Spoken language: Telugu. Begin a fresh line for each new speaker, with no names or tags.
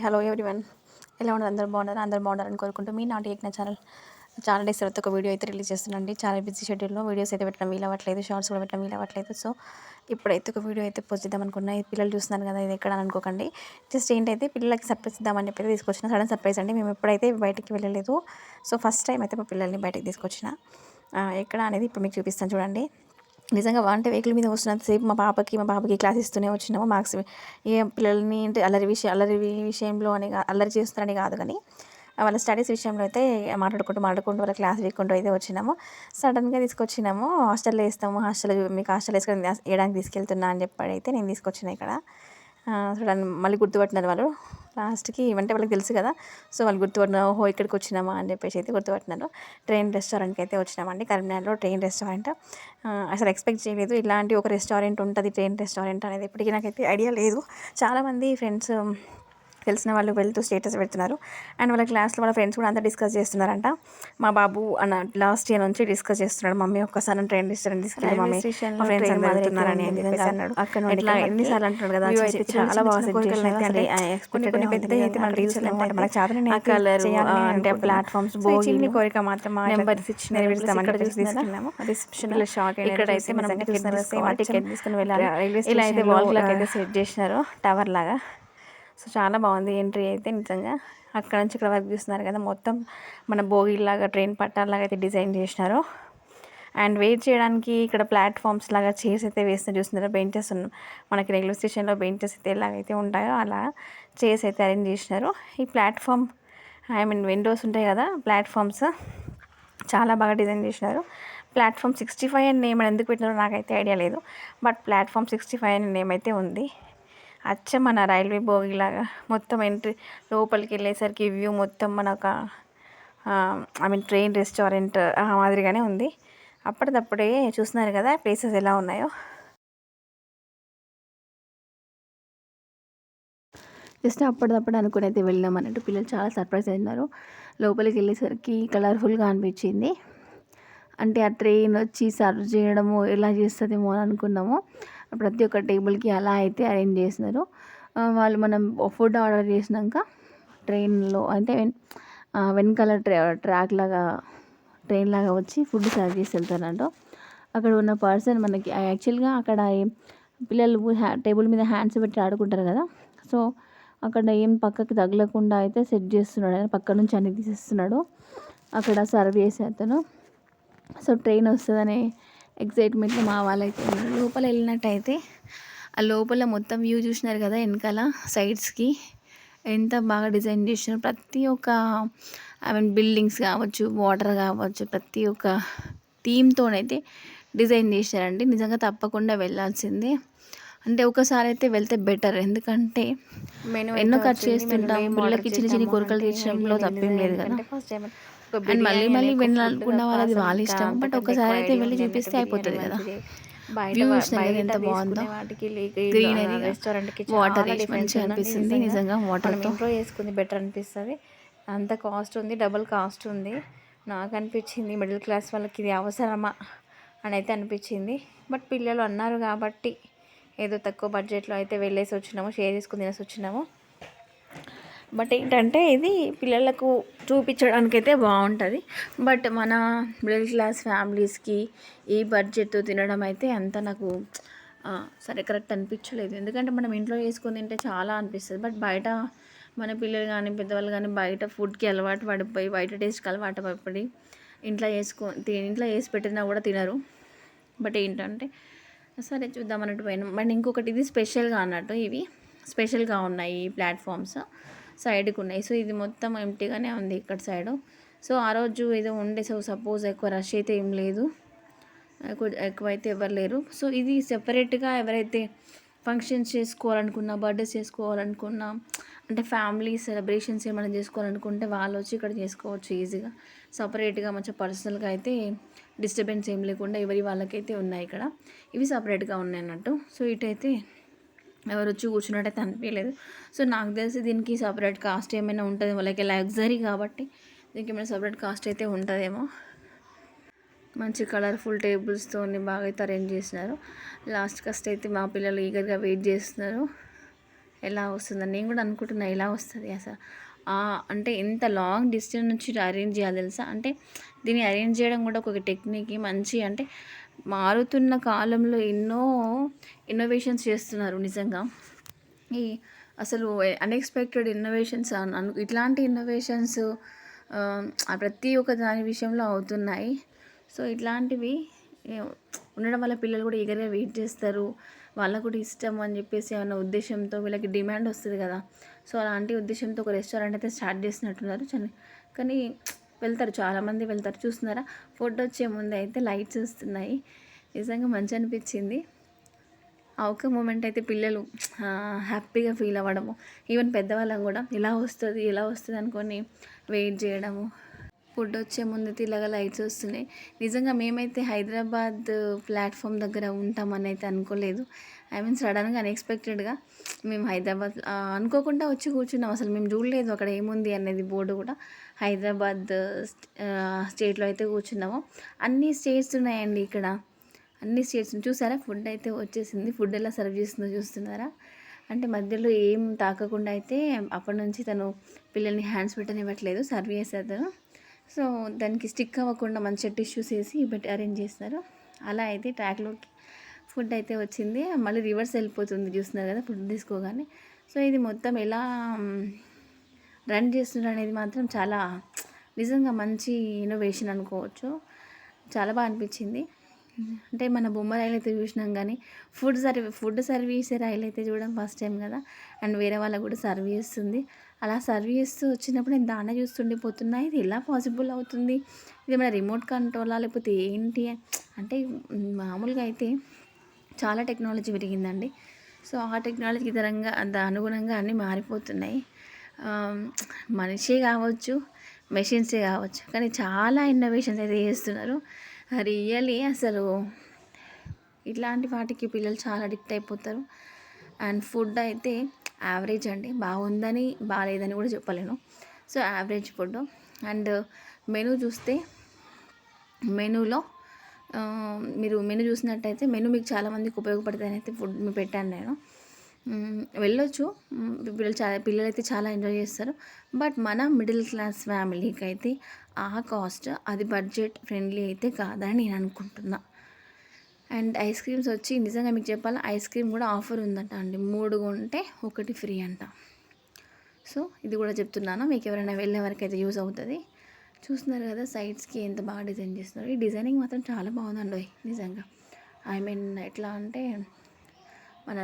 హలో ఎవ్రీవన్, ఎలా ఉన్నారు? అందరూ బాగున్నారని కోరుకుంటూ మీ నాటి ఏక్నా ఛానల్ చాలా డేస్ తర్వాత ఒక వీడియో అయితే రిలీజ్ చేస్తున్నాండి. చాలా బిజీ షెడ్యూల్లో వీడియోస్ అయితే పెట్టడం వీలు అవ్వట్లేదు, షార్ట్స్ కూడా పెట్టడం వీలు అవ్వట్లేదు. సో ఇప్పుడైతే ఒక వీడియో అయితే పోస్ట్ చేద్దాం అనుకున్నా. ఈ పిల్లలు చూస్తున్నారు కదా, ఇది ఎక్కడ అని అనుకోకండి. జస్ట్ ఏంటైతే పిల్లలకి సర్ప్రైజ్ ఇద్దామని చెప్పి తీసుకొచ్చిన సడన్ సర్ప్రైజ్ అండి. మేము ఎప్పుడైతే బయటికి వెళ్ళలేదు, సో ఫస్ట్ టైం అయితే మా పిల్లల్ని బయటకు తీసుకొచ్చిన. ఎక్కడ అనేది ఇప్పుడు మీకు చూపిస్తాను చూడండి. నిజంగా అంటే వెహికల్ మీద వస్తున్నంత సేపు మా బాబుకి క్లాస్ ఇస్తూనే వచ్చినాము. మార్క్స్ ఏ పిల్లల్ని అంటే అల్లరి విషయంలో అని అల్లరి చేస్తున్నారని కాదు, కానీ వాళ్ళ స్టడీస్ విషయంలో అయితే మాట్లాడుకుంటూ వాళ్ళ క్లాస్ వీక్కుంటూ అయితే వచ్చినాము. సడన్గా తీసుకొచ్చినాము. హాస్టల్లో వేస్తాము, మీకు హాస్టల్ వేయడానికి తీసుకెళ్తున్నా అని చెప్పి అయితే నేను తీసుకొచ్చిన ఇక్కడ. చూడండి, మళ్ళీ గుర్తుపట్టినారు వాళ్ళు లాస్ట్కి. అంటే వాళ్ళకి తెలుసు కదా, సో వాళ్ళు గుర్తుపట్టినారు. ఓహో ఇక్కడికి వచ్చినామా అని చెప్పేసి అయితే గుర్తుపట్టినారు. ట్రైన్ రెస్టారెంట్కి అయితే వచ్చినామండి, కరీంనగర్లో ట్రైన్ రెస్టారెంట్. అసలు ఎక్స్పెక్ట్ చేయలేదు ఇలాంటి ఒక రెస్టారెంట్ ఉంటుంది, ట్రైన్ రెస్టారెంట్ అనేది. ఇప్పటికీ నాకైతే ఐడియా లేదు. చాలామంది ఫ్రెండ్స్ తెలిసిన వాళ్ళు వెళ్తూ స్టేటస్ పెడుతున్నారు. అండ్ వాళ్ళ క్లాస్లో వాళ్ళ ఫ్రెండ్స్ కూడా అంతా డిస్కస్ చేస్తున్నారంట. మా బాబు లాస్ట్ ఇయర్ నుంచి డిస్కస్ చేస్తున్నాడు, మమ్మీ ఒక్కసారి ట్రైన్ రెస్టారెంట్ తీసుకెళ్ళి మమ్మీ మా ఫ్రెండ్స్ అందరూ వెళ్తున్నారని అని చెప్పేసి అన్నాడు. అట్లా ఎన్నిసార్లు అంటున్నాడు కదా, అయితే చాలా బాగా కొన్ని పెద్ద అయితే మనం రీల్స్ మనకు చాదనే అంటే ప్లాట్ఫామ్స్ చిన్న కోరిక మాత్రం నెంబర్స్ ఇచ్చి తీసుకెళ్ళాము. రిసెప్షన్ షాక్ ఇక్కడైతే మనం టికెట్ తీసుకుని వెళ్ళాలి. ఇలా అయితే వాల్ క్లాక్ అయితే సెట్ చేసినారు టవర్ లాగా. సో చాలా బాగుంది ఎంట్రీ అయితే నిజంగా. అక్కడ నుంచి ఇక్కడ వరకు చూస్తున్నారు కదా, మొత్తం మన బోగిలాగా ట్రైన్ పట్టాలాగా అయితే డిజైన్ చేసినారు. అండ్ వెయిట్ చేయడానికి ఇక్కడ ప్లాట్ఫామ్స్ లాగా చైర్స్ అయితే వేస్తే చూస్తున్నారు. బెంచెస్ మనకి రైల్వే స్టేషన్లో బెంచెస్ అయితే ఎలాగైతే ఉంటాయో అలా చైర్స్ అయితే అరేంజ్ చేసినారు. ఈ ప్లాట్ఫామ్ విండోస్ ఉంటాయి కదా, ప్లాట్ఫామ్స్ చాలా బాగా డిజైన్ చేసినారు. ప్లాట్ఫామ్ 65 అని నేమ్ ఎందుకు పెట్టినారో నాకైతే ఐడియా లేదు, బట్ ప్లాట్ఫామ్ 65 అని నేమ్ అయితే ఉంది. అచ్చం మన రైల్వే బోగిలాగా మొత్తం ఎంట్రీ లోపలికి వెళ్ళేసరికి వ్యూ మొత్తం మన ఒక ట్రైన్ రెస్టారెంట్ మాదిరిగానే ఉంది. అప్పటిదప్పుడే చూస్తున్నారు కదా ప్లేసెస్ ఎలా ఉన్నాయో. జస్ట్ అప్పటిదప్పుడు అనుకుని అయితే వెళ్ళాం అన్నట్టు. పిల్లలు చాలా సర్ప్రైజ్ అయినారు. లోపలికి వెళ్ళేసరికి కలర్ఫుల్గా అనిపించింది. అంటే ఆ ట్రైన్ వచ్చి సర్వ్ చేయడము ఎలా చేస్తుందేమో అని అనుకున్నాము. ప్రతి ఒక్క టేబుల్కి అలా అయితే అరేంజ్ చేసినారు. వాళ్ళు మనం ఫుడ్ ఆర్డర్ చేసినాక ట్రైన్లో అంటే వెనకాల ట్రాక్ లాగా ట్రైన్ లాగా వచ్చి ఫుడ్ సర్వ్ చేసి వెళ్తారంట. అక్కడ ఉన్న పర్సన్ మనకి యాక్చువల్గా అక్కడ పిల్లలు టేబుల్ మీద హ్యాండ్స్ పెట్టి ఆడుకుంటారు కదా, సో అక్కడ ఏం పక్కకి తగలకుండా అయితే సెట్ చేస్తున్నాడు. ఆయన పక్క నుంచి అన్ని తీసేస్తున్నాడు అక్కడ సర్వ్ చేసే అతను. సో ట్రైన్ వస్తుందనే ఎక్సైట్మెంట్లో మా వాళ్ళైతే లోపల వెళ్ళినట్టయితే ఆ లోపల మొత్తం వ్యూ చూసినారు కదా, వెనకాల సైడ్స్కి ఎంత బాగా డిజైన్ చేసినారు. ప్రతి ఒక్క బిల్డింగ్స్ కావచ్చు, వాటర్ కావచ్చు, ప్రతి ఒక్క థీమ్తోనైతే డిజైన్ చేశారండి. నిజంగా తప్పకుండా వెళ్ళాల్సిందే. అంటే ఒకసారి అయితే వెళ్తే బెటర్, ఎందుకంటే ఎన్నో ఖర్చు చేస్తుంటాం. పిల్లలకి చిన్న చిన్న కోరికలు తీర్చడంలో తప్పేం లేదు కదా. అండ్ మళ్ళీ వెళ్ళాలనుకున్న వాళ్ళది వాళ్ళ ఇష్టం, బట్ ఒకసారి అయితే వెళ్ళి చూపిస్తే అయిపోతుంది కదా. వ్యూ ఎంత బాగుందో, గ్రీనరీ, వాటర్ మంచిగా అనిపిస్తుంది. నిజంగా వాటర్తో ఇంప్రూవ్ చేసుకుంది బెటర్ అనిపిస్తుంది. అంత కాస్ట్ ఉంది, డబుల్ కాస్ట్ ఉంది. నాకు అనిపించింది మిడిల్ క్లాస్ వాళ్ళకి ఇది అవసరమా అని అయితే అనిపించింది. బట్ పిల్లలు అన్నారు కాబట్టి ఏదో తక్కువ బడ్జెట్లో అయితే వెళ్ళేసి వచ్చినాము, షేర్ చేసుకుని తినేసి వచ్చినాము. బట్ ఏంటంటే ఇది పిల్లలకు చూపించడానికి అయితే బాగుంటుంది, బట్ మన మిడిల్ క్లాస్ ఫ్యామిలీస్కి ఈ బడ్జెట్తో తినడం అయితే అంత నాకు సరే కరెక్ట్ అనిపించలేదు. ఎందుకంటే మనం ఇంట్లో చేసుకొని తింటే చాలా అనిపిస్తుంది, బట్ బయట మన పిల్లలు కానీ పెద్దవాళ్ళు కానీ బయట ఫుడ్కి అలవాటు పడిపోయి బయట టేస్ట్కి అలవాటు పడిపోయి ఇంట్లో వేసి పెట్టినా కూడా తినరు. బట్ ఏంటంటే సరే చూద్దాం అన్నట్టు పోయినాం. బట్ ఇంకొకటి ఇది స్పెషల్గా అన్నట్టు, ఇవి స్పెషల్గా ఉన్నాయి ఈ ప్లాట్ఫామ్స్ సైడ్కి ఉన్నాయి. సో ఇది మొత్తం ఎంటీగానే ఉంది ఇక్కడ సైడు. సో ఆ రోజు ఏదో ఉండే, సో సపోజ్ ఎక్కువ రష్ అయితే ఏం లేదు, ఎక్కువైతే ఎవరు లేరు. సో ఇది సెపరేట్గా ఎవరైతే ఫంక్షన్స్ చేసుకోవాలనుకున్నా, బర్త్డేస్ చేసుకోవాలనుకున్నా, అంటే ఫ్యామిలీ సెలబ్రేషన్స్ ఏమైనా చేసుకోవాలనుకుంటే వాళ్ళు వచ్చి ఇక్కడ చేసుకోవచ్చు ఈజీగా. సపరేట్గా మంచిగా పర్సనల్గా అయితే డిస్టర్బెన్స్ ఏం లేకుండా ఎవరి వాళ్ళకైతే ఉన్నాయి ఇక్కడ. ఇవి సపరేట్గా ఉన్నాయి అన్నట్టు. సో ఇటైతే ఎవరు వచ్చి కూర్చున్నట్టయితే అనిపించలేదు. సో నాకు తెలిసి దీనికి సపరేట్ కాస్ట్ ఏమైనా ఉంటుంది, వాళ్ళకి లగ్జరీ కాబట్టి దీనికి ఏమైనా సపరేట్ కాస్ట్ అయితే ఉంటుందేమో. మంచి కలర్ఫుల్ టేబుల్స్తో బాగా అయితే అరేంజ్ చేసినారు. లాస్ట్ కాస్ట్ అయితే మా పిల్లలు ఈగర్గా వెయిట్ చేస్తున్నారు ఎలా వస్తుందని నేను కూడా అనుకుంటున్నా ఎలా వస్తుంది అసలు. అంటే ఎంత లాంగ్ డిస్టెన్స్ నుంచి అరేంజ్ చేయాలి తెలుసా. అంటే దీన్ని అరేంజ్ చేయడం కూడా ఒక టెక్నిక్ మంచి. అంటే మారుతున్న కాలంలో ఎన్నో ఇన్నోవేషన్స్ చేస్తున్నారు నిజంగా. ఈ అసలు అన్ఎక్స్పెక్టెడ్ ఇన్నోవేషన్స్ ఇట్లాంటి ఇన్నోవేషన్స్ ప్రతి ఒక్క దాని విషయంలో అవుతున్నాయి. సో ఇట్లాంటివి ఉండడం వల్ల పిల్లలు కూడా ఈగర్గా వెయిట్ చేస్తారు. వాళ్ళకు కూడా ఇష్టం అని చెప్పేసి అన్న ఉద్దేశంతో వీళ్ళకి డిమాండ్ వస్తుంది కదా. సో అలాంటి ఉద్దేశంతో ఒక రెస్టారెంట్ అయితే స్టార్ట్ చేసినట్టున్నారు. కానీ వెళ్తారు, చాలామంది వెళ్తారు. చూస్తున్నారా, ఫుడ్ వచ్చే ముందు అయితే లైట్స్ వస్తున్నాయి. నిజంగా మంచి అనిపించింది. ఆ ఒక్క మూమెంట్ అయితే పిల్లలు హ్యాపీగా ఫీల్ అవ్వడము, ఈవెన్ పెద్దవాళ్ళం కూడా ఎలా వస్తుంది అనుకొని వెయిట్ చేయడము. ఫుడ్ వచ్చే ముందు ఇలాగ లైట్స్ వస్తున్నాయి. నిజంగా మేమైతే హైదరాబాద్ ప్లాట్ఫామ్ దగ్గర ఉంటామని అయితే అనుకోలేదు. ఐ మీన్ సడన్గా అన్ఎక్స్పెక్టెడ్గా మేము హైదరాబాద్ అనుకోకుండా వచ్చి కూర్చున్నాం. అసలు మేము చూడలేదు అక్కడ ఏముంది అనేది బోర్డు కూడా. హైదరాబాద్ స్టేట్లో అయితే కూర్చున్నాము. అన్ని స్టేట్స్ ఉన్నాయండి ఇక్కడ, అన్ని స్టేట్స్ చూసారా. ఫుడ్ అయితే వచ్చేసింది. ఫుడ్ ఎలా సర్వ్ చేస్తుందో చూస్తున్నారా. అంటే మధ్యలో ఏం తాకకుండా అయితే అప్పటి నుంచి తను పిల్లల్ని హ్యాండ్స్ పెట్టనివ్వట్లేదు, సర్వ్ చేసేది. సో దానికి స్టిక్ అవ్వకుండా మంచిగా టిష్యూస్ వేసి పెట్టి అరేంజ్ చేస్తారు. అలా అయితే ట్రాక్లోకి ఫుడ్ అయితే వచ్చింది. మళ్ళీ రివర్స్ వెళ్ళిపోతుంది చూస్తున్నారు కదా ఫుడ్ తీసుకోగానే. సో ఇది మొత్తం ఎలా రన్ చేస్తున్నారు అనేది మాత్రం చాలా నిజంగా మంచి ఇన్నోవేషన్ అనుకోవచ్చు. చాలా బాగా అనిపించింది. అంటే మన బొమ్మ రైలు అయితే చూసినాం కానీ ఫుడ్ సర్వీస్ రైలు అయితే చూడడం ఫస్ట్ టైం కదా. అండ్ వేరే వాళ్ళకు కూడా సర్వ్ చేస్తుంది. అలా సర్వ్ చేస్తూ వచ్చినప్పుడు నేను దాన్నే చూస్తుండిపోతున్నా, ఇది ఎలా పాసిబుల్ అవుతుంది, ఇది మన రిమోట్ కంట్రోలా లేకపోతే ఏంటి అంటే. మామూలుగా అయితే చాలా టెక్నాలజీ పెరిగిందండి. సో ఆ టెక్నాలజీకి అనుగుణంగా అన్నీ మారిపోతున్నాయి. మనిషే కావచ్చు, మెషిన్సే కావచ్చు, కానీ చాలా ఇన్నోవేషన్స్ అయితే చేస్తున్నారు. రియల్లీ అసలు ఇట్లాంటి వాటికి పిల్లలు చాలా అడిక్ట్ అయిపోతారు. అండ్ ఫుడ్ అయితే యావరేజ్ అండి, బాగుందని బాగాలేదని కూడా చెప్పలేను. So average food. And menu చూస్తే మెనూలో మీరు మెనూ చూసినట్టయితే మెనూ మీకు చాలామందికి ఉపయోగపడుతుందని అయితే ఫుడ్ పెట్టాను నేను. వెళ్ళొచ్చు, పిల్లలు అయితే చాలా ఎంజాయ్ చేస్తారు. బట్ మన మిడిల్ క్లాస్ ఫ్యామిలీకి అయితే ఆ కాస్ట్ అది బడ్జెట్ ఫ్రెండ్లీ అయితే కాదని నేను అనుకుంటున్నా. అండ్ ఐస్ క్రీమ్స్ వచ్చి నిజంగా మీకు చెప్పాలా, ఐస్ క్రీమ్ కూడా ఆఫర్ ఉందంట అండి, 3 కొంటే 1 ఫ్రీ అంట. సో ఇది కూడా చెప్తున్నాను, మీకు ఎవరైనా వెళ్ళే వరకు అయితే యూజ్ అవుతుంది. చూస్తున్నారు కదా సైడ్స్కి ఎంత బాగా డిజైన్ చేస్తున్నారు. ఈ డిజైనింగ్ మాత్రం చాలా బాగుందండి నిజంగా. ఐ మీన్ ఎట్లా అంటే మన